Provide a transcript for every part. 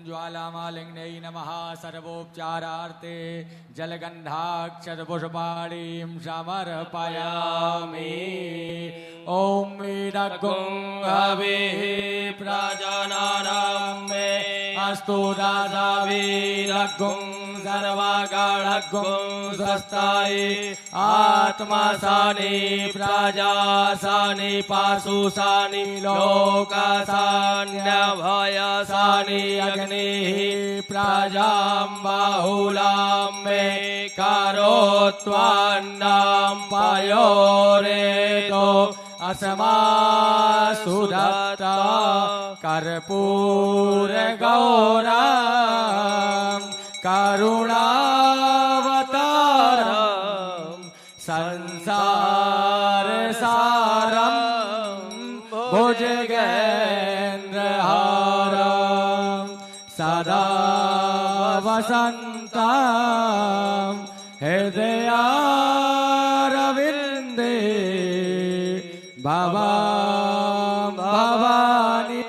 ज्वालामालिंगने नमः सर्वोपचारार्थे जलगंधाक्षरपुष्पाणीं समर्पयामि। ओम वीरगुं हविः प्रजननं मे अस्तु दासा वीरगुं सर्वगणगुं स्वस्ताय आत्मा सानि प्रजा सानि पशु सानि लोक सान्यभय सानि अग्निः प्रजां बाहुलां मे करोत्वान्नं पयोरेतो अस्मासुदत्ता कर्पूर गौरं करुणावतारं संसार सारं भुजगेन्द्रहारं सदा वसन्तं हृदयारविन्दे भवां भवानी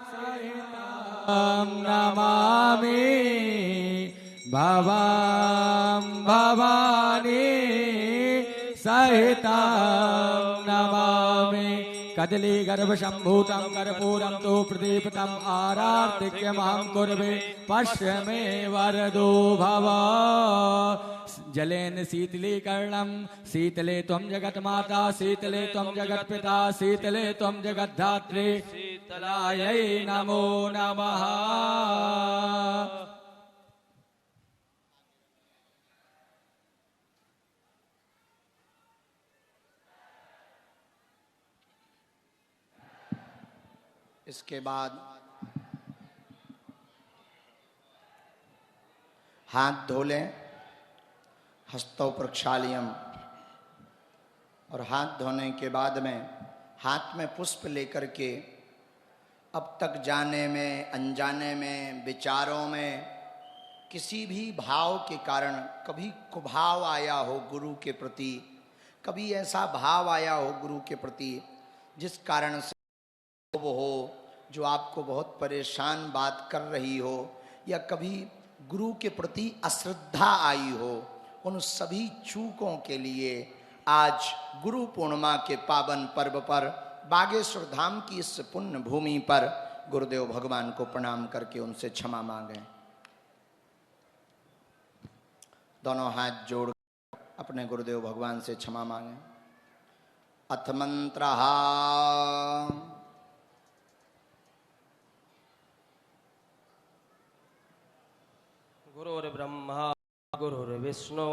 सहितं नमामि। भवां भवानी सहितं नमामि। कदली गर्भसम्भूतं कर्पूरं तु प्रदीपितम् आरार्तिक्यमहं कुर्वे पश्य मे वरदो भव। जलेन शीतलीकरणं शीतले त्वं जगन्माता शीतले त्वं जगत्पिता शीतले त्वं जगद्धात्री शीतलायै नमो नमः। इसके बाद हाथ धो लें, हस्तौ प्रक्षाल्यम, और हाथ धोने के बाद में हाथ में पुष्प लेकर के अब तक जाने में अनजाने में विचारों में किसी भी भाव के कारण कभी कुभाव आया हो गुरु के प्रति, कभी ऐसा भाव आया हो गुरु के प्रति जिस कारण से वो हो जो आपको बहुत परेशान बात कर रही हो, या कभी गुरु के प्रति अश्रद्धा आई हो, उन सभी चूकों के लिए आज गुरु पूर्णिमा के पावन पर्व पर बागेश्वर धाम की इस पुण्य भूमि पर गुरुदेव भगवान को प्रणाम करके उनसे क्षमा मांगें। दोनों हाथ जोड़ अपने गुरुदेव भगवान से क्षमा मांगें। अथ मंत्रः गुरुर्ब्रह्मा गुरुर्विष्णु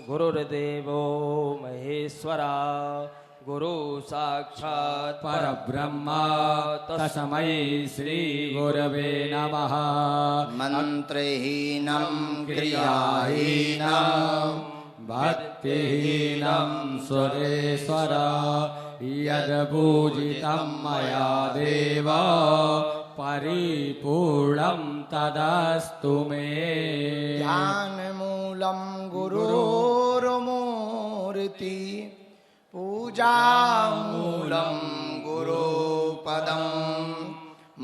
गुरुर्देवो महेश्वरा गुरु साक्षात् परब्रह्मा तस्मै श्री गुरवे नमः। मंत्रहीनं क्रियाहीनं भक्तिहीनं सुरेश्वर यद्पूजितं मया देव परिपूर्णं तदस्तु मे। ज्ञानमूलं गुरोर्मूर्ति पूजामूलं गुरुपदं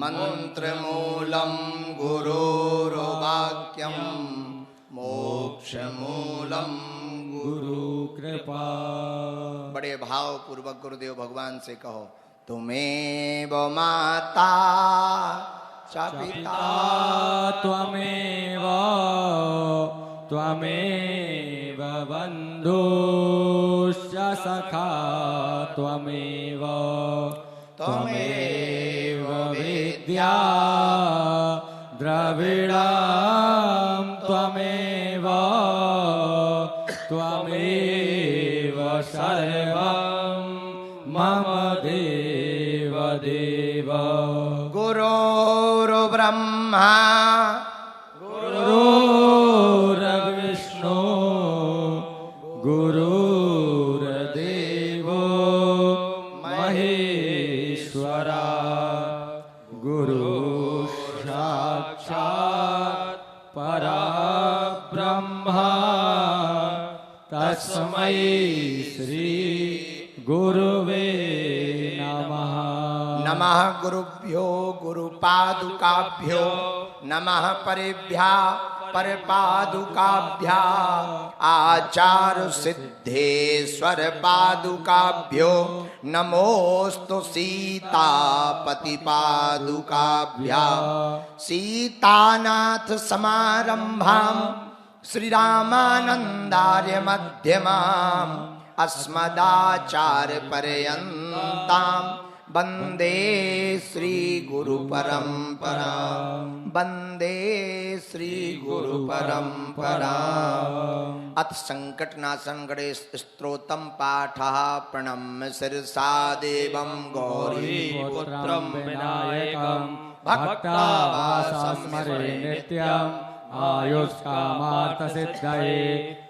मंत्रमूलं गुरोर्वाक्यं मोक्षमूलं गुरु कृपा। बड़े भाव पूर्वक गुरुदेव भगवान से कहो, तुमेव माता च पिता त्वमेव त्वमेव बन्धुश्च सखा त्वमेव त्वमेव विद्या द्रविणं त्वमेव त्वमेव सर्वं मम देव देव। गुरुर्ब्रह्मा गुरुर्विष्णु गुरुर्देवो महेश्वरा गुरु साक्षात् परब्रह्मा तस्मै श्री गुरुवे नमः। नमः गुरुभ्यो गुरुपादुकाभ्यो नमः परेभ्यः परपादुकाभ्या आचार सिद्धेश्वर पादुकाभ्यो नमोस्तु सीतापति पादुकाभ्या सीतानाथ समारंभां श्रीरामानंदार्य मध्यमाम् अस्मदाचार्य पर्यन्तां वंदे श्री गुरु परंपरा वंदे श्री गुरु परंपरा। अथ संकटनाशन गणेश स्तोत्रम पाठः प्रणम्य शिरसा देवं गौरी पुत्रं विनायकं भक्तावासं स्मरे नित्यम् आयुष्कामार्थसिद्धये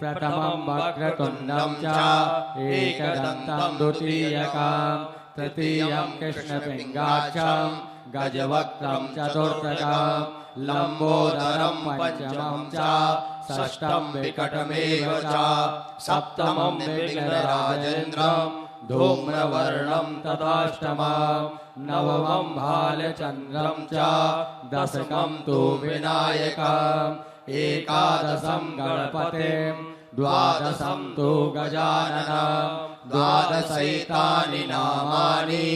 प्रथमं वक्रतुण्डं च एकदन्तं द्वितीयकं तृतीयं कृष्णपिङ्गाक्षं गजवक्त्रं चतुर्थकं लम्बोदरं पंचमं च षष्ठं विकटमेव च सप्तमं विघ्नराजेन्द्रं धूम्रवर्णं तथाष्टमं नवमं भालचन्द्रं च दशकं तु विनायकम् एकादशं गणपतिं द्वादशं तु गजाननं द्वादशैतानि नामानि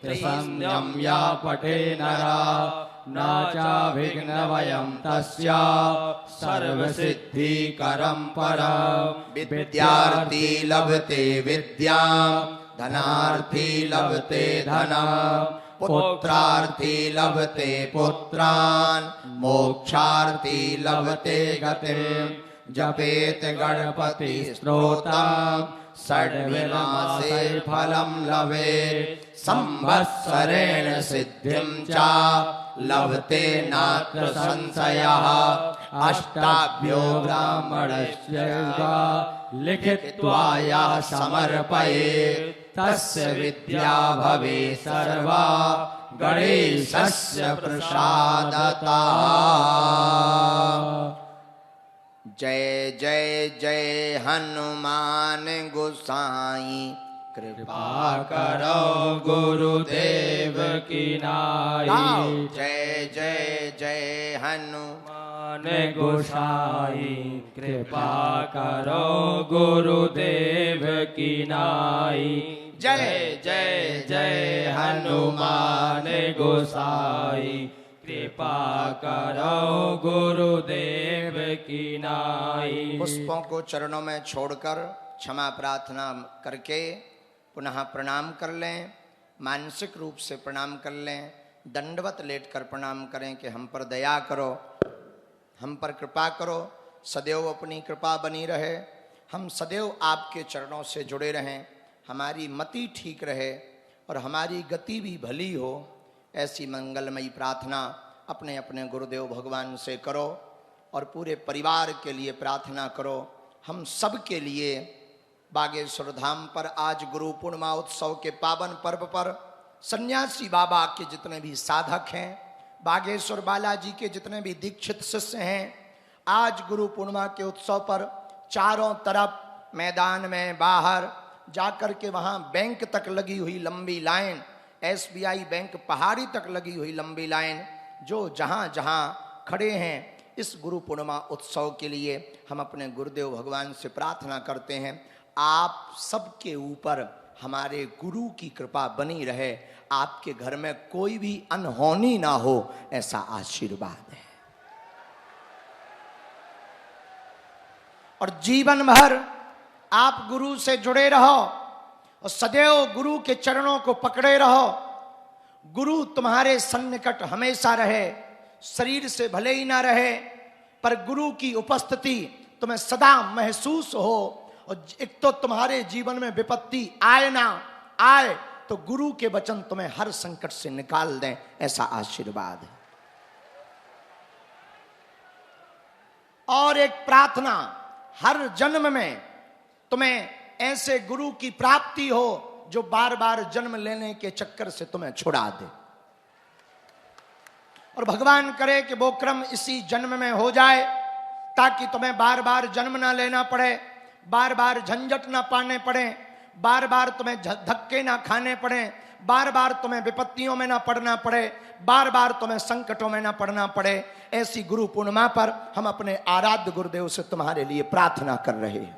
त्रिसन्ध्यं या पठे नरा न च विघ्नवयं तस्य सर्वसिद्धिकरं परं विद्यार्थी लभते विद्यां धनार्थी लभते धनं पुत्रार्थी लभते पुत्रान् मोक्षार्थी लभते गतिं जपेत गणपति स्तोत्रं षड्विमासे फलं लभेत् संवत्सरेण सिद्धिं च लभते नात्र संशयः अष्टाभ्यो ब्राह्मणस्य लिखित्वा यः समर्पयेत् तस्य विद्या भवेत् सर्वा गणेशस्य प्रसादतः। जय जय जय हनुमान गोसाई कृपा करो गुरुदेव की नाई। जय जय जय हनुमान गोसाई कृपा करो गुरुदेव की नाई। जय जय जय हनुमान गोसाई कृपा करो गुरुदेव की नाई। पुष्पों को चरणों में छोड़कर क्षमा प्रार्थना करके पुनः प्रणाम कर लें, मानसिक रूप से प्रणाम कर लें, दंडवत लेटकर प्रणाम करें कि हम पर दया करो, हम पर कृपा करो, सदैव अपनी कृपा बनी रहे, हम सदैव आपके चरणों से जुड़े रहें, हमारी मति ठीक रहे और हमारी गति भी भली हो। ऐसी मंगलमयी प्रार्थना अपने अपने गुरुदेव भगवान से करो और पूरे परिवार के लिए प्रार्थना करो। हम सब के लिए बागेश्वर धाम पर आज गुरु पूर्णिमा उत्सव के पावन पर्व पर सन्यासी बाबा के जितने भी साधक हैं, बागेश्वर बालाजी के जितने भी दीक्षित शिष्य हैं, आज गुरु पूर्णिमा के उत्सव पर चारों तरफ मैदान में बाहर जाकर के वहाँ बैंक तक लगी हुई लंबी लाइन, SBI बैंक पहाड़ी तक लगी हुई लंबी लाइन, जो जहाँ जहाँ खड़े हैं इस गुरु पूर्णिमा उत्सव के लिए हम अपने गुरुदेव भगवान से प्रार्थना करते हैं, आप सबके ऊपर हमारे गुरु की कृपा बनी रहे, आपके घर में कोई भी अनहोनी ना हो, ऐसा आशीर्वाद है। और जीवन भर आप गुरु से जुड़े रहो और सदैव गुरु के चरणों को पकड़े रहो। गुरु तुम्हारे सन्निकट हमेशा रहे, शरीर से भले ही ना रहे पर गुरु की उपस्थिति तुम्हें सदा महसूस हो। और एक तो तुम्हारे जीवन में विपत्ति आए ना आए तो गुरु के वचन तुम्हें हर संकट से निकाल दें, ऐसा आशीर्वाद है। और एक प्रार्थना, हर जन्म में तुम्हें ऐसे गुरु की प्राप्ति हो जो बार बार जन्म लेने के चक्कर से तुम्हें छुड़ा दे। और भगवान करे कि वो क्रम इसी जन्म में हो जाए ताकि तुम्हें बार बार जन्म ना लेना पड़े, बार बार झंझट ना पाने पड़े, बार बार तुम्हें धक्के ना खाने पड़े, बार बार तुम्हें विपत्तियों में ना पड़ना पड़े, बार बार तुम्हें संकटों में ना पड़ना पड़े। ऐसी गुरु पूर्णिमा पर हम अपने आराध्य गुरुदेव से तुम्हारे लिए प्रार्थना कर रहे हैं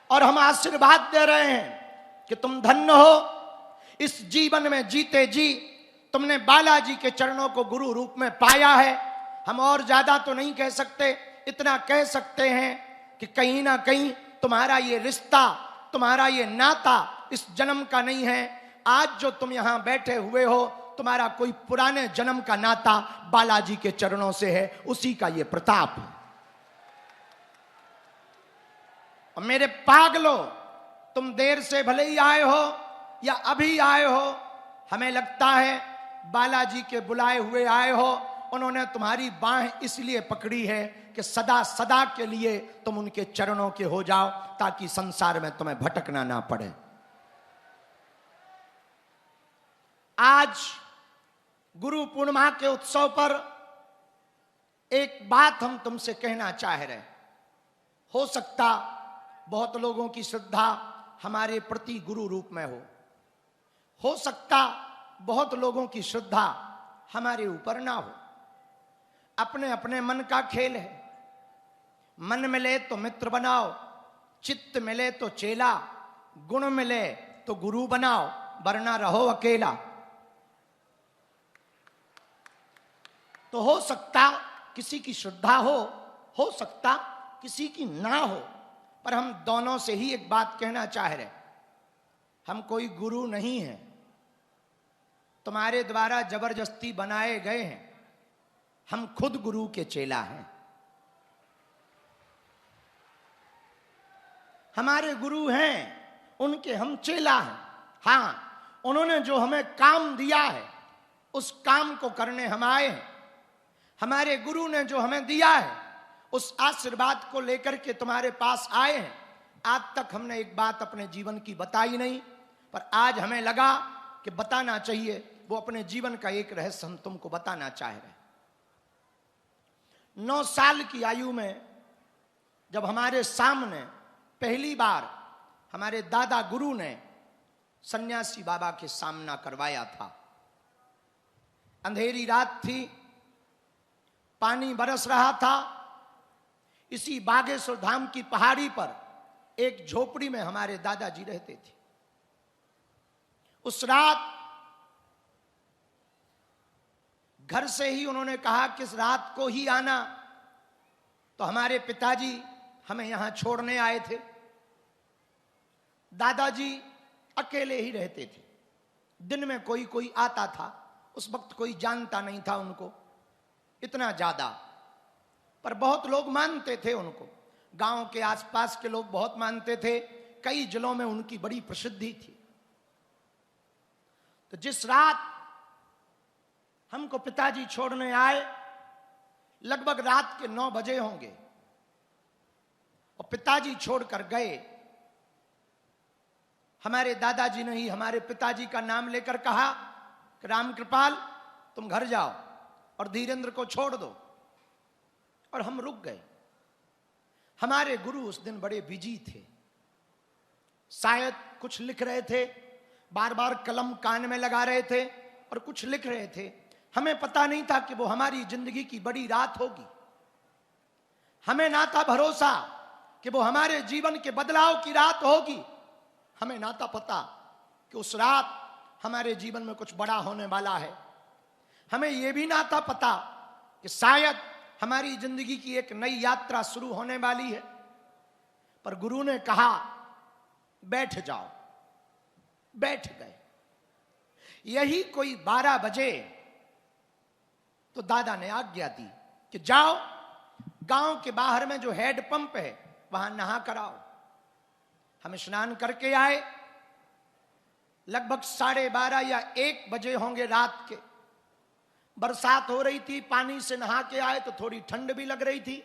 और हम आशीर्वाद दे रहे हैं कि तुम धन्य हो। इस जीवन में जीते जी तुमने बालाजी के चरणों को गुरु रूप में पाया है। हम और ज्यादा तो नहीं कह सकते, इतना कह सकते हैं कि कहीं ना कहीं तुम्हारा ये रिश्ता, तुम्हारा ये नाता इस जन्म का नहीं है। आज जो तुम यहां बैठे हुए हो, तुम्हारा कोई पुराने जन्म का नाता बालाजी के चरणों से है, उसी का ये प्रताप है। और मेरे पागलों, तुम देर से भले ही आए हो या अभी आए हो, हमें लगता है बालाजी के बुलाए हुए आए हो। उन्होंने तुम्हारी बाह इसलिए पकड़ी है कि सदा सदा के लिए तुम उनके चरणों के हो जाओ, ताकि संसार में तुम्हें भटकना ना पड़े। आज गुरु पूर्णिमा के उत्सव पर एक बात हम तुमसे कहना चाह रहे। हो सकता बहुत लोगों की श्रद्धा हमारे प्रति गुरु रूप में हो सकता बहुत लोगों की श्रद्धा हमारे ऊपर ना हो। अपने अपने मन का खेल है। मन मिले तो मित्र बनाओ, चित्त मिले तो चेला, गुण मिले तो गुरु बनाओ, वरना रहो अकेला। तो हो सकता किसी की श्रद्धा हो सकता किसी की ना हो, पर हम दोनों से ही एक बात कहना चाह रहे। हम कोई गुरु नहीं हैं, तुम्हारे द्वारा जबरदस्ती बनाए गए हैं। हम खुद गुरु के चेला हैं। हमारे गुरु हैं, उनके हम चेला हैं। हां, उन्होंने जो हमें काम दिया है उस काम को करने हम आए हैं। हमारे गुरु ने जो हमें दिया है उस आशीर्वाद को लेकर के तुम्हारे पास आए हैं। आज तक हमने एक बात अपने जीवन की बताई नहीं, पर आज हमें लगा कि बताना चाहिए। वो अपने जीवन का एक रहस्य हम तुमको बताना चाह रहे हैं। 9 साल की आयु में जब हमारे सामने पहली बार हमारे दादा गुरु ने सन्यासी बाबा के सामना करवाया था। अंधेरी रात थी, पानी बरस रहा था। इसी बागेश्वर धाम की पहाड़ी पर एक झोपड़ी में हमारे दादाजी रहते थे। उस रात घर से ही उन्होंने कहा कि इस रात को ही आना, तो हमारे पिताजी हमें यहां छोड़ने आए थे। दादाजी अकेले ही रहते थे। दिन में कोई कोई आता था, उस वक्त कोई जानता नहीं था उनको इतना ज्यादा, पर बहुत लोग मानते थे उनको। गांव के आसपास के लोग बहुत मानते थे। कई जिलों में उनकी बड़ी प्रसिद्धि थी। तो जिस रात हमको पिताजी छोड़ने आए, लगभग रात के 9 बजे होंगे, और पिताजी छोड़कर गए। हमारे दादाजी ने ही हमारे पिताजी का नाम लेकर कहा कि राम कृपाल, तुम घर जाओ और धीरेंद्र को छोड़ दो। और हम रुक गए। हमारे गुरु उस दिन बड़े बिजी थे, शायद कुछ लिख रहे थे, बार बार कलम कान में लगा रहे थे और कुछ लिख रहे थे। हमें पता नहीं था कि वो हमारी जिंदगी की बड़ी रात होगी। हमें ना था भरोसा कि वो हमारे जीवन के बदलाव की रात होगी। हमें ना था पता कि उस रात हमारे जीवन में कुछ बड़ा होने वाला है। हमें यह भी ना था पता कि शायद हमारी जिंदगी की एक नई यात्रा शुरू होने वाली है। पर गुरु ने कहा बैठ जाओ। बैठ गए। यही कोई 12 बजे तो दादा ने आज्ञा दी कि जाओ, गांव के बाहर में जो हेड पंप है वहां नहा कर आओ। हम स्नान करके आए। लगभग 12:30 या 1 बजे होंगे रात के। बरसात हो रही थी, पानी से नहा के आए तो थोड़ी ठंड भी लग रही थी।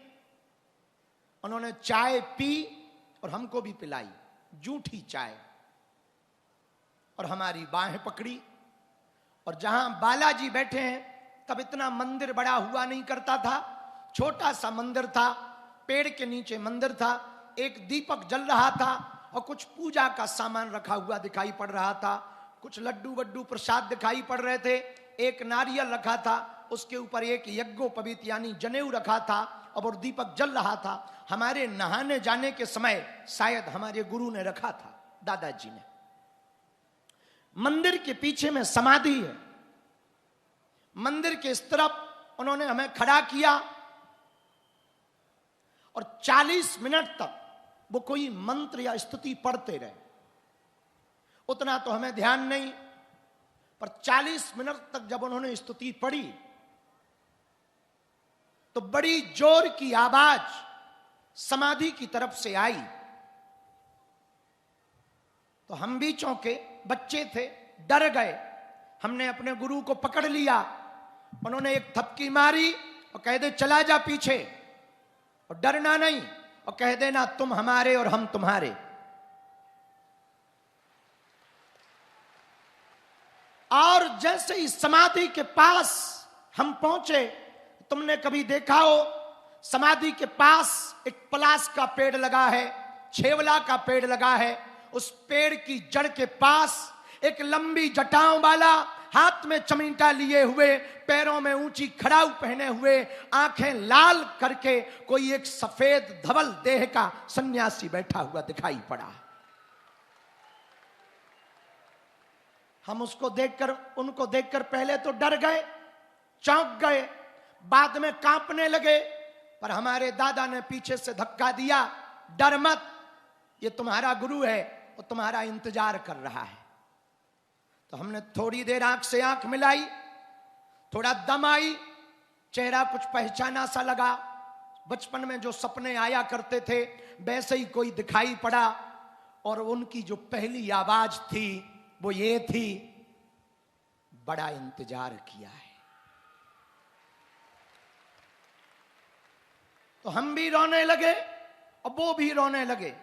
उन्होंने चाय पी और हमको भी पिलाई, जूठी चाय, और हमारी बाहें पकड़ी। और जहां बालाजी बैठे हैं तब इतना मंदिर बड़ा हुआ नहीं करता था, छोटा सा मंदिर था। पेड़ के नीचे मंदिर था, एक दीपक जल रहा था और कुछ पूजा का सामान रखा हुआ दिखाई पड़ रहा था, कुछ लड्डू वड्डू प्रसाद दिखाई पड़ रहे थे, एक नारियल रखा था, उसके ऊपर एक यज्ञोपवीत यानी जनेऊ रखा था और दीपक जल रहा था। हमारे नहाने जाने के समय शायद हमारे गुरु ने रखा था, दादाजी ने। मंदिर के पीछे में समाधि है, मंदिर के इस तरफ उन्होंने हमें खड़ा किया और 40 मिनट तक वो कोई मंत्र या स्तुति पढ़ते रहे। उतना तो हमें ध्यान नहीं, पर 40 मिनट तक जब उन्होंने स्तुति पढ़ी तो बड़ी जोर की आवाज समाधि की तरफ से आई। तो हम भी चौंके, बच्चे थे, डर गए। हमने अपने गुरु को पकड़ लिया, उन्होंने एक थपकी मारी और कह दे चला जा पीछे, और डरना नहीं, और कह देना तुम हमारे और हम तुम्हारे। और जैसे ही समाधि के पास हम पहुंचे, तुमने कभी देखा हो समाधि के पास एक पलाश का पेड़ लगा है, छेवला का पेड़ लगा है, उस पेड़ की जड़ के पास एक लंबी जटाओं वाला, हाथ में चमीटा लिए हुए, पैरों में ऊंची खड़ाऊ पहने हुए, आंखें लाल करके कोई एक सफेद धवल देह का सन्यासी बैठा हुआ दिखाई पड़ा। हम उसको देखकर, उनको देखकर पहले तो डर गए, चौंक गए, बाद में कांपने लगे, पर हमारे दादा ने पीछे से धक्का दिया, डर मत, ये तुम्हारा गुरु है और तुम्हारा इंतजार कर रहा है। तो हमने थोड़ी देर आंख से आंख मिलाई, थोड़ा दम आई, चेहरा कुछ पहचाना सा लगा, बचपन में जो सपने आया करते थे वैसे ही कोई दिखाई पड़ा। और उनकी जो पहली आवाज थी वो ये थी, बड़ा इंतजार किया है। तो हम भी रोने लगे और वो भी रोने लगे।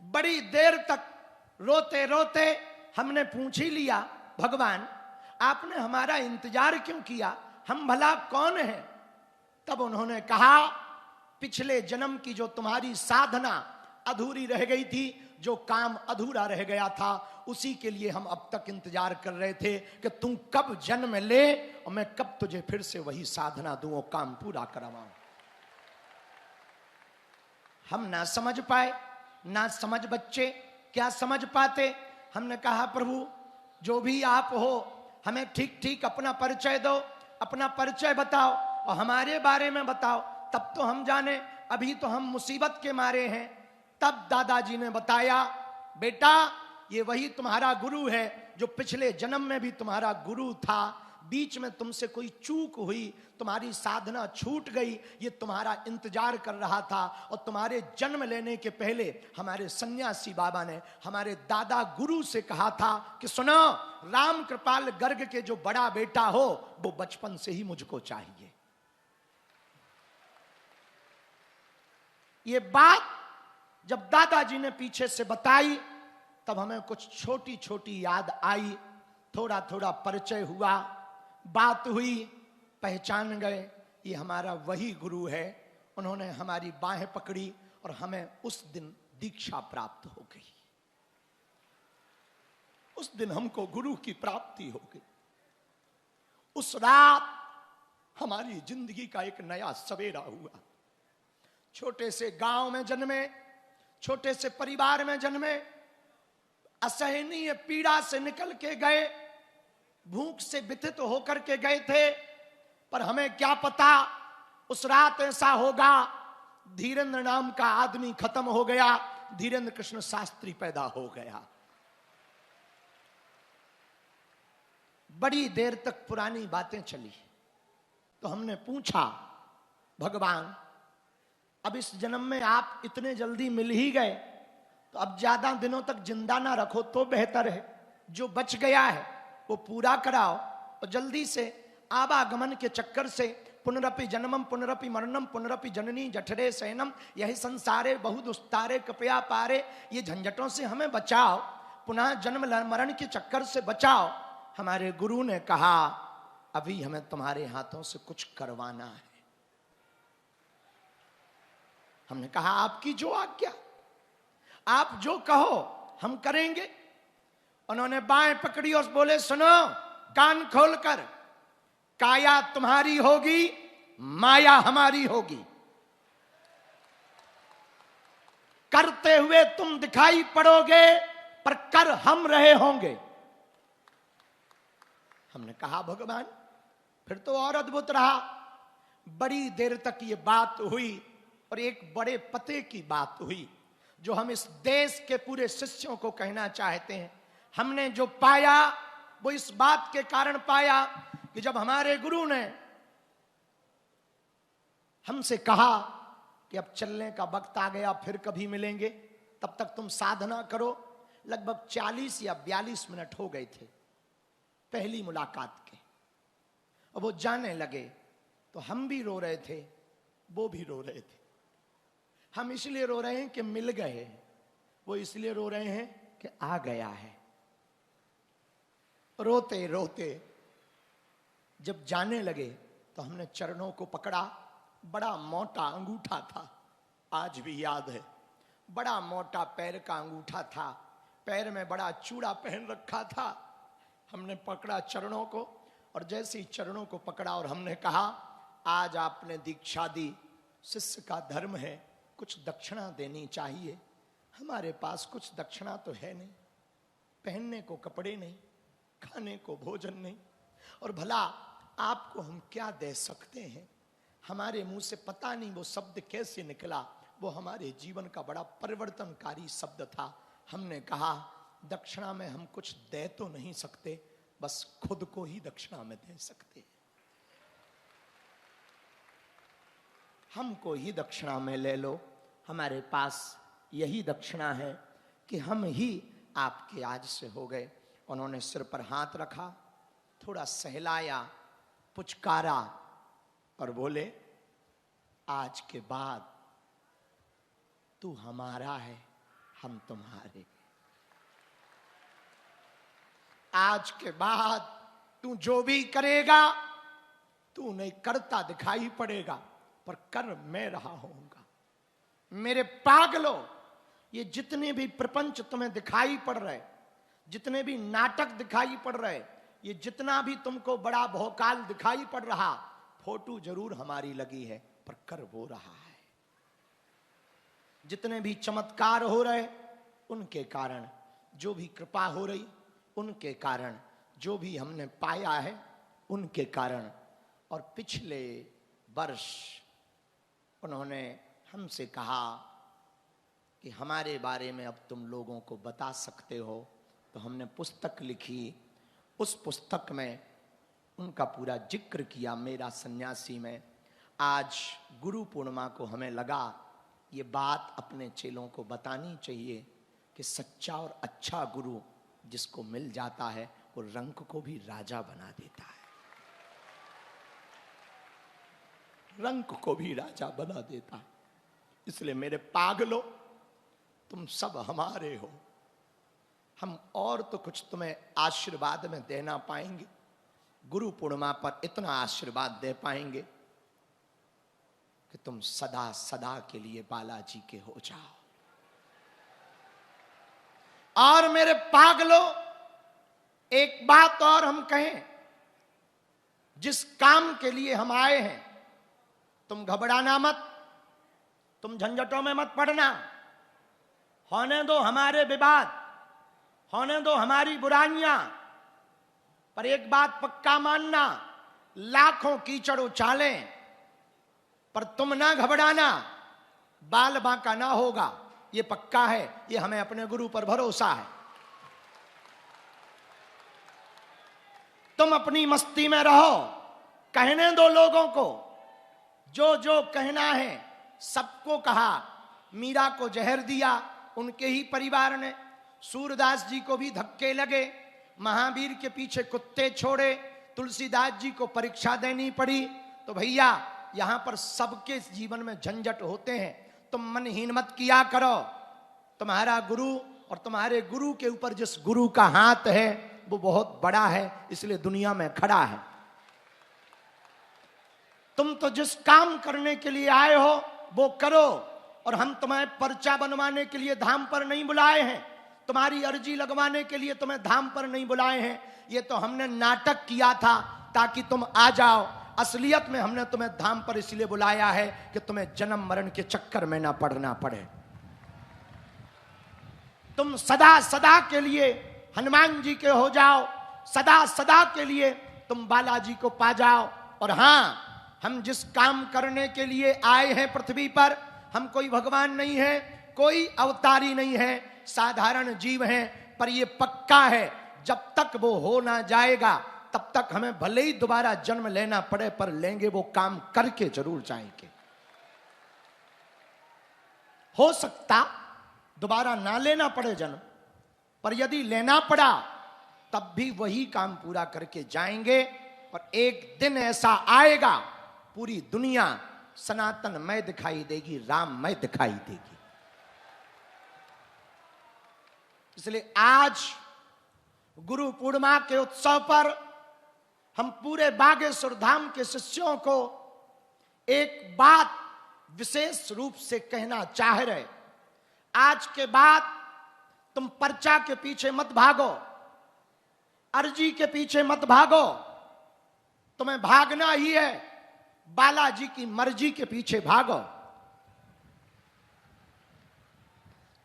बड़ी देर तक रोते रोते हमने पूछ ही लिया, भगवान आपने हमारा इंतजार क्यों किया, हम भला कौन हैं? तब उन्होंने कहा, पिछले जन्म की जो तुम्हारी साधना अधूरी रह गई थी, जो काम अधूरा रह गया था, उसी के लिए हम अब तक इंतजार कर रहे थे कि तुम कब जन्म ले और मैं कब तुझे फिर से वही साधना दूं और काम पूरा करवाऊं। हम ना समझ पाए, ना समझ बच्चे क्या समझ पाते। हमने कहा प्रभु जो भी आप हो, हमें ठीक ठीक अपना परिचय दो, अपना परिचय बताओ और हमारे बारे में बताओ, तब तो हम जाने, अभी तो हम मुसीबत के मारे हैं। तब दादाजी ने बताया, बेटा ये वही तुम्हारा गुरु है जो पिछले जन्म में भी तुम्हारा गुरु था, बीच में तुमसे कोई चूक हुई, तुम्हारी साधना छूट गई, ये तुम्हारा इंतजार कर रहा था। और तुम्हारे जन्म लेने के पहले हमारे सन्यासी बाबा ने हमारे दादा गुरु से कहा था कि सुनो, राम कृपाल गर्ग के जो बड़ा बेटा हो वो बचपन से ही मुझको चाहिए। ये बात जब दादाजी ने पीछे से बताई तब हमें कुछ छोटी छोटी याद आई, थोड़ा थोड़ा परिचय हुआ, बात हुई, पहचान गए ये हमारा वही गुरु है। उन्होंने हमारी बाहें पकड़ी और हमें उस दिन दीक्षा प्राप्त हो गई। उस दिन हमको गुरु की प्राप्ति हो गई। उस रात हमारी जिंदगी का एक नया सवेरा हुआ। छोटे से गांव में जन्मे, छोटे से परिवार में जन्मे, असहनीय पीड़ा से निकल के गए, भूख से व्यथित होकर के गए थे, पर हमें क्या पता उस रात ऐसा होगा, धीरेन्द्र नाम का आदमी खत्म हो गया, धीरेन्द्र कृष्ण शास्त्री पैदा हो गया। बड़ी देर तक पुरानी बातें चली। तो हमने पूछा, भगवान अब इस जन्म में आप इतने जल्दी मिल ही गए, तो अब ज्यादा दिनों तक जिंदा ना रखो तो बेहतर है, जो बच गया है वो पूरा कराओ और जल्दी से आवागमन के चक्कर से पुनरपि जन्मम पुनरपि मरणम पुनरपि जननी जठरे शयनम यही संसारे बहुदुस्तारे कृपया पारे, ये झंझटों से हमें बचाओ, पुनः जन्म मरण के चक्कर से बचाओ। हमारे गुरु ने कहा, अभी हमें तुम्हारे हाथों से कुछ करवाना है। हमने कहा, आपकी जो आज्ञा। आप जो कहो हम करेंगे। उन्होंने बाएं पकड़ी और बोले, सुनो कान खोलकर, काया तुम्हारी होगी, माया हमारी होगी। करते हुए तुम दिखाई पड़ोगे, पर कर हम रहे होंगे। हमने कहा भगवान, फिर तो और अद्भुत रहा। बड़ी देर तक ये बात हुई और एक बड़े पते की बात हुई जो हम इस देश के पूरे शिष्यों को कहना चाहते हैं। हमने जो पाया वो इस बात के कारण पाया कि जब हमारे गुरु ने हमसे कहा कि अब चलने का वक्त आ गया, फिर कभी मिलेंगे, तब तक तुम साधना करो। लगभग 40 या 42 मिनट हो गए थे पहली मुलाकात के। अब वो जाने लगे तो हम भी रो रहे थे, वो भी रो रहे थे। हम इसलिए रो रहे हैं कि मिल गए, वो इसलिए रो रहे हैं कि आ गया है। रोते रोते जब जाने लगे तो हमने चरणों को पकड़ा। बड़ा मोटा अंगूठा था, आज भी याद है। बड़ा मोटा पैर का अंगूठा था, पैर में बड़ा चूड़ा पहन रखा था। हमने पकड़ा चरणों को और जैसे ही चरणों को पकड़ा और हमने कहा, आज आपने दीक्षा दी, शिष्य का धर्म है, कुछ दक्षिणा देनी चाहिए। हमारे पास कुछ दक्षिणा तो है नहीं, पहनने को कपड़े नहीं, खाने को भोजन नहीं, और भला आपको हम क्या दे सकते हैं। हमारे मुंह से पता नहीं वो शब्द कैसे निकला, वो हमारे जीवन का बड़ा परिवर्तनकारी शब्द था। हमने कहा, दक्षिणा में हम कुछ दे तो नहीं सकते, बस खुद को ही दक्षिणा में दे सकते। हमको ही दक्षिणा में ले लो, हमारे पास यही दक्षिणा है कि हम ही आपके आज से हो गए। उन्होंने सिर पर हाथ रखा, थोड़ा सहलाया, पुचकारा और बोले, आज के बाद तू हमारा है, हम तुम्हारे। आज के बाद तू जो भी करेगा, तू नहीं करता दिखाई पड़ेगा, पर कर मैं रहा होऊंगा। मेरे पागलों, ये जितने भी प्रपंच तुम्हें दिखाई पड़ रहे, जितने भी नाटक दिखाई पड़ रहे, ये जितना भी तुमको बड़ा भौकाल दिखाई पड़ रहा, फोटो जरूर हमारी लगी है, पर कर वो रहा है। जितने भी चमत्कार हो रहे, उनके कारण, जो भी कृपा हो रही उनके कारण, जो भी हमने पाया है उनके कारण। और पिछले वर्ष उन्होंने हमसे कहा कि हमारे बारे में अब तुम लोगों को बता सकते हो, तो हमने पुस्तक लिखी। उस पुस्तक में उनका पूरा जिक्र किया, मेरा सन्यासी में। आज गुरु पूर्णिमा को हमें लगा ये बात अपने चेलों को बतानी चाहिए कि सच्चा और अच्छा गुरु जिसको मिल जाता है, वो रंक को भी राजा बना देता है, रंक को भी राजा बना देता है। इसलिए मेरे पागलों, तुम सब हमारे हो। हम और तो कुछ तुम्हें आशीर्वाद में देना पाएंगे, गुरु पूर्णिमा पर इतना आशीर्वाद दे पाएंगे कि तुम सदा सदा के लिए बालाजी के हो जाओ। और मेरे पागलों, एक बात और हम कहें, जिस काम के लिए हम आए हैं, तुम घबराना मत, तुम झंझटों में मत पड़ना। होने दो हमारे विवाद, होने दो हमारी बुराइयां, पर एक बात पक्का मानना, लाखों कीचड़ उछालें, पर तुम ना घबराना, बाल बांका ना होगा, ये पक्का है। ये हमें अपने गुरु पर भरोसा है। तुम अपनी मस्ती में रहो, कहने दो लोगों को जो जो कहना है। सबको कहा, मीरा को जहर दिया उनके ही परिवार ने, सूरदास जी को भी धक्के लगे, महावीर के पीछे कुत्ते छोड़े, तुलसीदास जी को परीक्षा देनी पड़ी। तो भैया, यहां पर सबके जीवन में झंझट होते हैं, तुम मनहीन मत किया करो। तुम्हारा गुरु और तुम्हारे गुरु के ऊपर जिस गुरु का हाथ है वो बहुत बड़ा है, इसलिए दुनिया में खड़ा है। तुम तो जिस काम करने के लिए आए हो वो करो, और हम तुम्हें पर्चा बनवाने के लिए धाम पर नहीं बुलाए हैं, तुम्हारी अर्जी लगवाने के लिए तुम्हें धाम पर नहीं बुलाए हैं। ये तो हमने नाटक किया था ताकि तुम आ जाओ। असलियत में हमने तुम्हें धाम पर इसलिए बुलाया है कि तुम्हें जन्म मरण के चक्कर में ना पड़ना पड़े। तुम सदा सदा के लिए हनुमान जी के हो जाओ, सदा सदा के लिए तुम बालाजी को पा जाओ। और हां, हम जिस काम करने के लिए आए हैं पृथ्वी पर, हम कोई भगवान नहीं है, कोई अवतारी नहीं है, साधारण जीव हैं। पर ये पक्का है, जब तक वो हो ना जाएगा तब तक हमें भले ही दोबारा जन्म लेना पड़े, पर लेंगे वो काम करके जरूर जाएंगे। हो सकता दोबारा ना लेना पड़े जन्म, पर यदि लेना पड़ा तब भी वही काम पूरा करके जाएंगे। और एक दिन ऐसा आएगा, पूरी दुनिया सनातन में दिखाई देगी, राम में दिखाई देगी। इसलिए आज गुरु पूर्णिमा के उत्सव पर हम पूरे बागेश्वर धाम के शिष्यों को एक बात विशेष रूप से कहना चाह रहे। आज के बाद तुम पर्चा के पीछे मत भागो, अर्जी के पीछे मत भागो, तुम्हें भागना ही है बालाजी की मर्जी के पीछे भागो।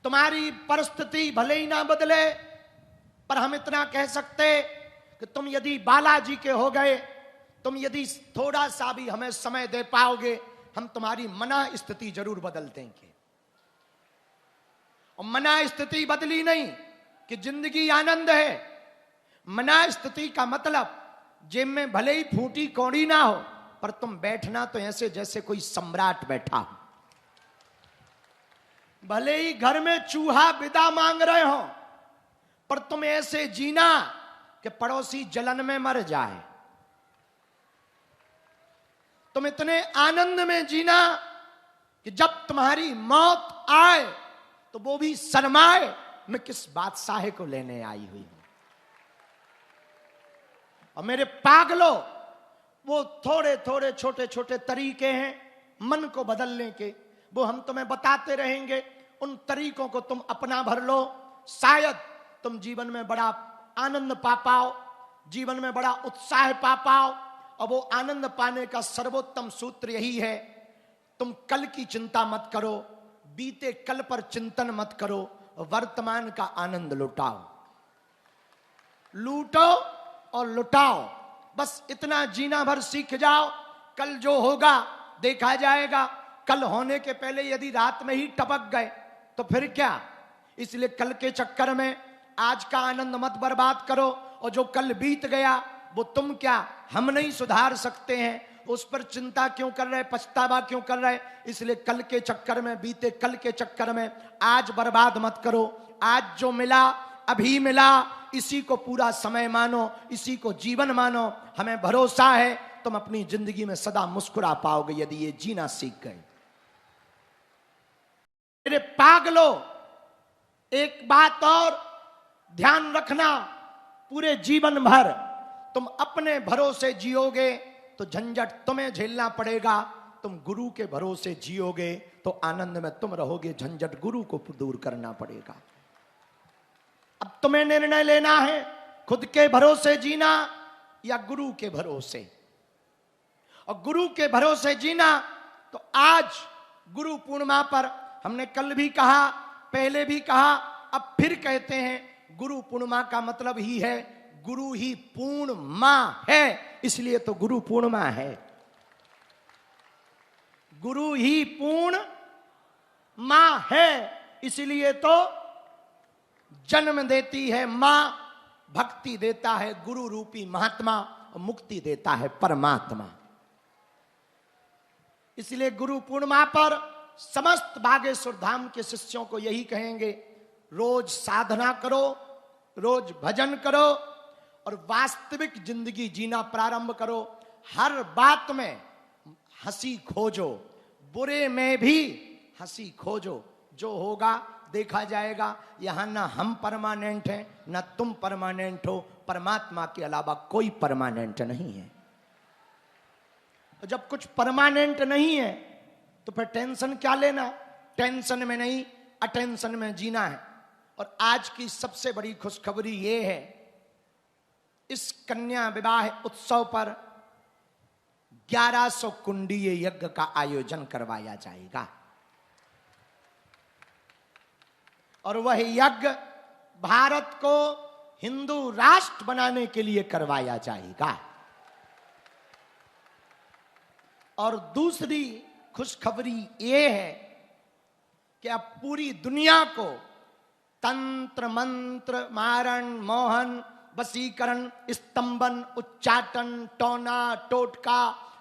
तुम्हारी परिस्थिति भले ही ना बदले, पर हम इतना कह सकते कि तुम यदि बालाजी के हो गए, तुम यदि थोड़ा सा भी हमें समय दे पाओगे, हम तुम्हारी मना स्थिति जरूर बदल देंगे। और मना स्थिति बदली नहीं कि जिंदगी आनंद है। मना स्थिति का मतलब जेब में भले ही फूटी कौड़ी ना हो, पर तुम बैठना तो ऐसे जैसे कोई सम्राट बैठा हो। भले ही घर में चूहा विदा मांग रहे हो, पर तुम ऐसे जीना कि पड़ोसी जलन में मर जाए। तुम इतने आनंद में जीना कि जब तुम्हारी मौत आए तो वो भी शर्माए, मैं किस बादशाह को लेने आई हुई हूं। और मेरे पागलों, वो थोड़े थोड़े छोटे छोटे तरीके हैं मन को बदलने के, वो हम तुम्हें बताते रहेंगे। उन तरीकों को तुम अपना भर लो, शायद तुम जीवन में बड़ा आनंद पा पाओ, जीवन में बड़ा उत्साह पा पाओ। और वो आनंद पाने का सर्वोत्तम सूत्र यही है, तुम कल की चिंता मत करो, बीते कल पर चिंतन मत करो, वर्तमान का आनंद लुटाओ। लूटो और लुटाओ, बस इतना जीना भर सीख जाओ। कल जो होगा देखा जाएगा। कल होने के पहले यदि रात में ही टपक गए तो फिर क्या। इसलिए कल के चक्कर में आज का आनंद मत बर्बाद करो। और जो कल बीत गया वो तुम क्या हम नहीं सुधार सकते हैं, उस पर चिंता क्यों कर रहे, पछतावा क्यों कर रहे। इसलिए कल के चक्कर में, बीते कल के चक्कर में आज बर्बाद मत करो। आज जो मिला अभी मिला, इसी को पूरा समय मानो, इसी को जीवन मानो। हमें भरोसा है तुम अपनी जिंदगी में सदा मुस्कुरा पाओगे यदि ये जीना सीख गए। मेरे पागलों, एक बात और ध्यान रखना, पूरे जीवन भर तुम अपने भरोसे जियोगे तो झंझट तुम्हें झेलना पड़ेगा। तुम गुरु के भरोसे जियोगे तो आनंद में तुम रहोगे, झंझट गुरु को दूर करना पड़ेगा। अब तुम्हें निर्णय लेना है, खुद के भरोसे जीना या गुरु के भरोसे। और गुरु के भरोसे जीना तो आज गुरु पूर्णिमा पर हमने कल भी कहा, पहले भी कहा, अब फिर कहते हैं, गुरु पूर्णिमा का मतलब ही है गुरु ही पूर्णिमा है, इसलिए तो गुरु पूर्णिमा है। गुरु ही पूर्णिमा है, इसलिए तो जन्म देती है मां, भक्ति देता है गुरु रूपी महात्मा, और मुक्ति देता है परमात्मा। इसलिए गुरु पूर्णिमा पर समस्त बागेश्वर धाम के शिष्यों को यही कहेंगे, रोज साधना करो, रोज भजन करो और वास्तविक जिंदगी जीना प्रारंभ करो। हर बात में हंसी खोजो, बुरे में भी हंसी खोजो। जो होगा देखा जाएगा। यहां ना हम परमानेंट हैं, ना तुम परमानेंट हो, परमात्मा के अलावा कोई परमानेंट नहीं है। जब कुछ परमानेंट नहीं है तो फिर टेंशन क्या लेना। टेंशन में नहीं, अटेंशन में जीना है। और आज की सबसे बड़ी खुशखबरी ये है, इस कन्या विवाह उत्सव पर 1100 कुंडीय यज्ञ का आयोजन करवाया जाएगा। और वह यज्ञ भारत को हिंदू राष्ट्र बनाने के लिए करवाया जाएगा। और दूसरी खुशखबरी ये है कि अब पूरी दुनिया को तंत्र मंत्र, मारण, मोहन, वशीकरण, स्तंभन, उच्चाटन, टोना, टोटका,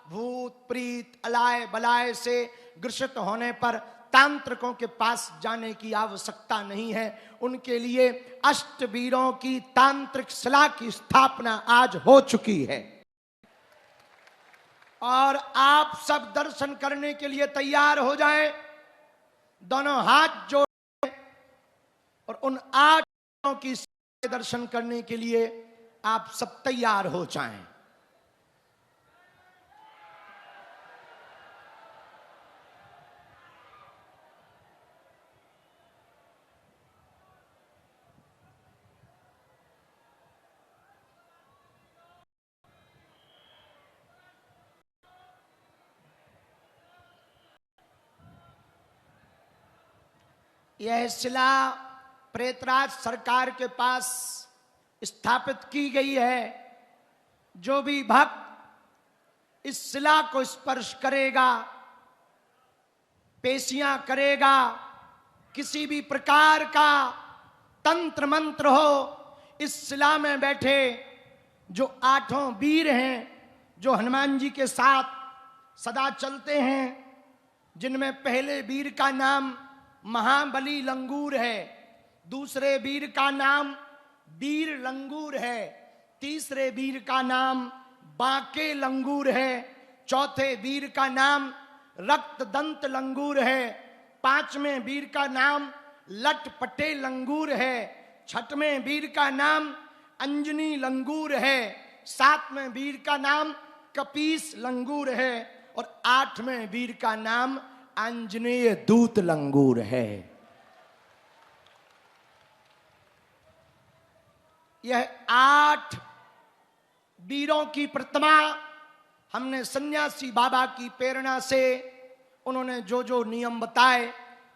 भूत प्रीत, अलाय बलाय से ग्रसित होने पर तांत्रिकों के पास जाने की आवश्यकता नहीं है। उनके लिए अष्टवीरों की तांत्रिक शिला की स्थापना आज हो चुकी है। और आप सब दर्शन करने के लिए तैयार हो जाएं, दोनों हाथ जोड़ें और उन 8 की दर्शन करने के लिए आप सब तैयार हो जाएं। यह शिला प्रेतराज सरकार के पास स्थापित की गई है। जो भी भक्त इस शिला को स्पर्श करेगा, पेशियां करेगा, किसी भी प्रकार का तंत्र मंत्र हो, इस शिला में बैठे जो 8 वीर हैं, जो हनुमान जी के साथ सदा चलते हैं, जिनमें पहले वीर का नाम महाबली लंगूर है, दूसरे वीर का नाम वीर लंगूर है, तीसरे वीर का नाम बांके लंगूर है, चौथे वीर का नाम रक्त दंत लंगूर है, 5वें वीर का नाम लटपटे लंगूर है, 6वें वीर का नाम अंजनी लंगूर है, 7वें वीर का नाम कपीस लंगूर है और 8वें वीर का नाम आंजनेय दूत लंगूर है। यह 8 वीरों की प्रतिमा हमने सन्यासी बाबा की प्रेरणा से, उन्होंने जो जो नियम बताए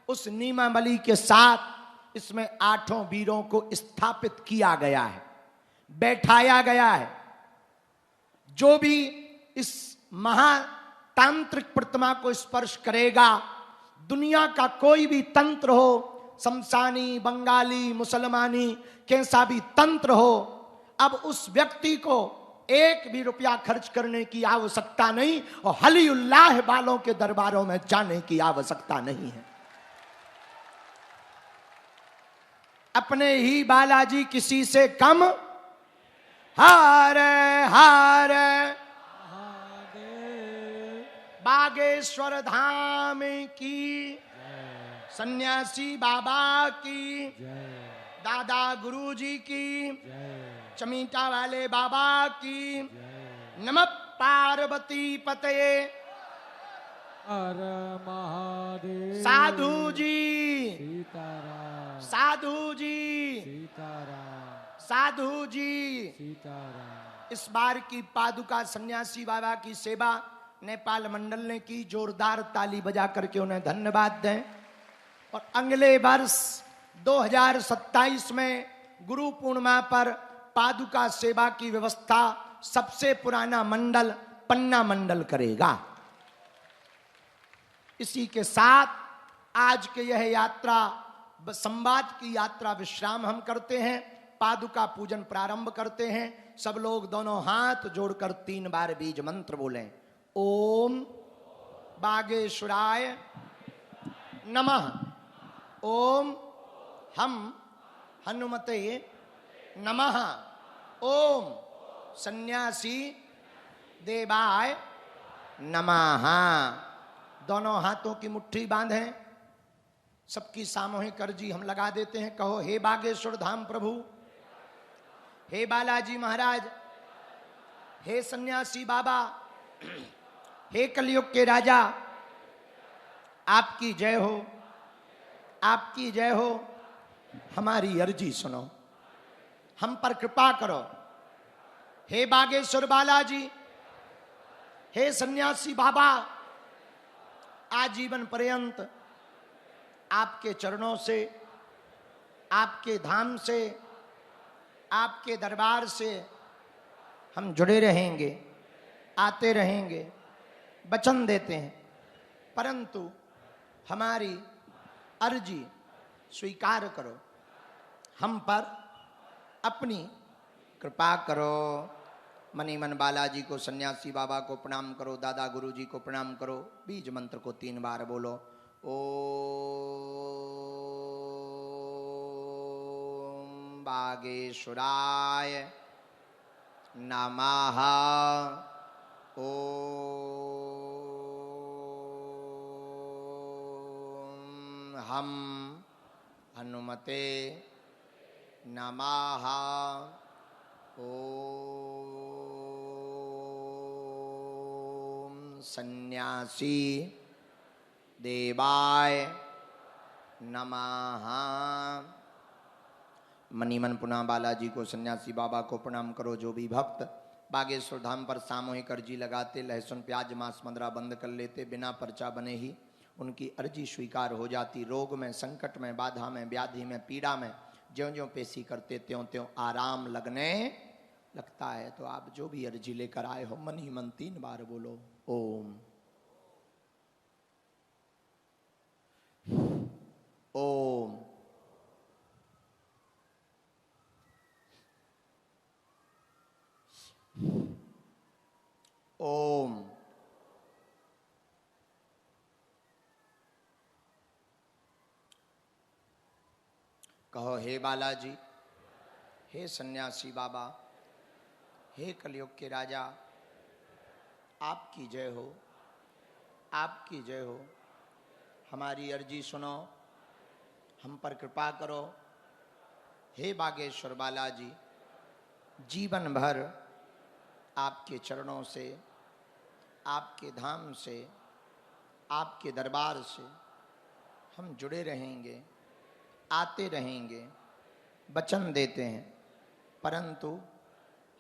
उस नियमावली के साथ इसमें 8 वीरों को स्थापित किया गया है, बैठाया गया है। जो भी इस महातांत्रिक प्रतिमा को स्पर्श करेगा, दुनिया का कोई भी तंत्र हो, शमशानी, बंगाली, मुसलमानी, कैसा भी तंत्र हो, अब उस व्यक्ति को 1 भी रुपया खर्च करने की आवश्यकता नहीं और हली उल्लाह वालों के दरबारों में जाने की आवश्यकता नहीं है। अपने ही बालाजी किसी से कम, हारे हारे बागेश्वर धाम की, सन्यासी बाबा की, दादा गुरुजी की, चमीटा वाले बाबा की, नमः पार्वती पतये, हर महादेव, साधु जी, सीताराम, साधु जी, सीताराम, साधु जी। सीताराम। इस बार की पादुका सन्यासी बाबा की सेवा नेपाल मंडल ने की, जोरदार ताली बजा करके उन्हें धन्यवाद दें। और अगले वर्ष 2027 में गुरु पूर्णिमा पर पादुका सेवा की व्यवस्था सबसे पुराना मंडल पन्ना मंडल करेगा। इसी के साथ आज के यह यात्रा, संवाद की यात्रा विश्राम हम करते हैं, पादुका पूजन प्रारंभ करते हैं। सब लोग दोनों हाथ जोड़कर 3 बार बीज मंत्र बोलें। ओम बागेश्वराय नमः, ओम हम हनुमते नमः, ओम सन्यासी देवाय नमः। दोनों हाथों की मुट्ठी बांधें, सबकी सामूहिक अर्जी हम लगा देते हैं। कहो, हे बागेश्वर धाम प्रभु, हे बालाजी महाराज, हे सन्यासी बाबा, हे कलयुग के राजा, आपकी जय हो, आपकी जय हो, हमारी अर्जी सुनो, हम पर कृपा करो। हे बागेश्वर बालाजी, हे सन्यासी बाबा, आजीवन पर्यंत आपके चरणों से, आपके धाम से, आपके दरबार से हम जुड़े रहेंगे, आते रहेंगे, वचन देते हैं, परंतु हमारी अर्जी स्वीकार करो, हम पर अपनी कृपा करो। मनी मन बालाजी को, सन्यासी बाबा को प्रणाम करो, दादा गुरु जी को प्रणाम करो। बीज मंत्र को 3 बार बोलो। ओम बागेश्वराय नमः। ओम हम हनुमते नमः। ओम सन्यासी देवाय नमः। मनीमन पुनः बालाजी को, सन्यासी बाबा को प्रणाम करो। जो भी भक्त बागेश्वर धाम पर सामूहिक अर्जी लगाते, लहसुन प्याज मांस मदिरा बंद कर लेते, बिना पर्चा बने ही उनकी अर्जी स्वीकार हो जाती। रोग में, संकट में, बाधा में, व्याधि में, पीड़ा में ज्यों ज्यों पेशी करते त्यों त्यों आराम लगने लगता है। तो आप जो भी अर्जी लेकर आए हो, मन ही मन 3 बार बोलो। ओम ओम ओम। कहो, हे बालाजी, हे सन्यासी बाबा, हे कलयुग के राजा, आपकी जय हो, आपकी जय हो। हमारी अर्जी सुनो, हम पर कृपा करो। हे बागेश्वर बालाजी, जीवन भर आपके चरणों से, आपके धाम से, आपके दरबार से हम जुड़े रहेंगे, आते रहेंगे, वचन देते हैं, परंतु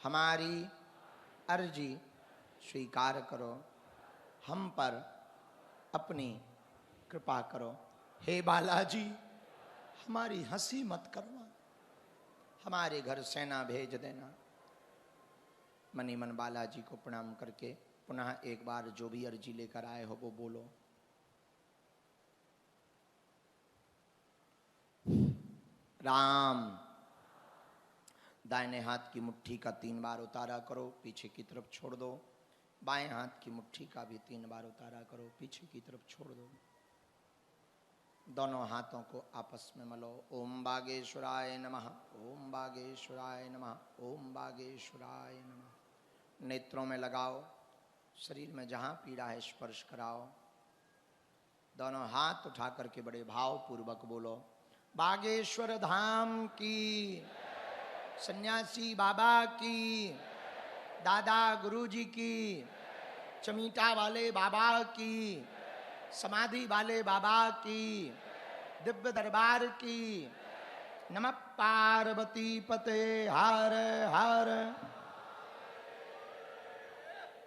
हमारी अर्जी स्वीकार करो, हम पर अपनी कृपा करो। हे बालाजी, हमारी हंसी मत करना, हमारे घर सेना भेज देना। मनी मन बालाजी को प्रणाम करके पुनः एक बार जो भी अर्जी लेकर आए हो वो बोलो। राम। दाहिने हाथ की मुट्ठी का 3 बार उतारा करो, पीछे की तरफ छोड़ दो। बाएं हाथ की मुट्ठी का भी 3 बार उतारा करो, पीछे की तरफ छोड़ दो। दोनों हाथों को आपस में मलो। ओम बागेश्वराय नमः, ओम बागेश्वराय नमः, ओम बागेश्वराय नमः। नेत्रों में लगाओ, शरीर में जहां पीड़ा है स्पर्श कराओ। दोनों हाथ उठा करके बड़े भाव पूर्वक बोलो। बागेश्वर धाम की, सन्यासी बाबा की, दादा गुरुजी की, चमीटा वाले बाबा की, समाधि वाले बाबा की, दिव्य दरबार की। नमः पार्वती पते हर हर